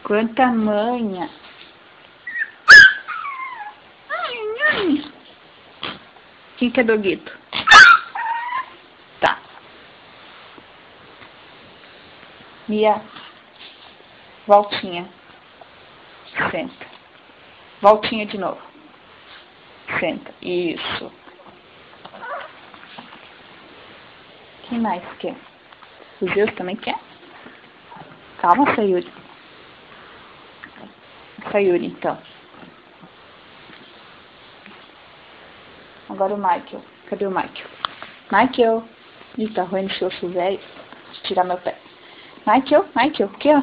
Quanta manha. Ai, ai. Quem que é Doguito? Tá. Mia. Voltinha. Senta. Voltinha de novo. Senta. Isso. Quem mais quer? O Zeus também quer? Calma, Sayuri. Sayuri, então. Agora o Michael. Cadê o Michael? Michael. Ih, tá ruim no seu velho. Deixa eu tirar meu pé. Michael, aqui, ó.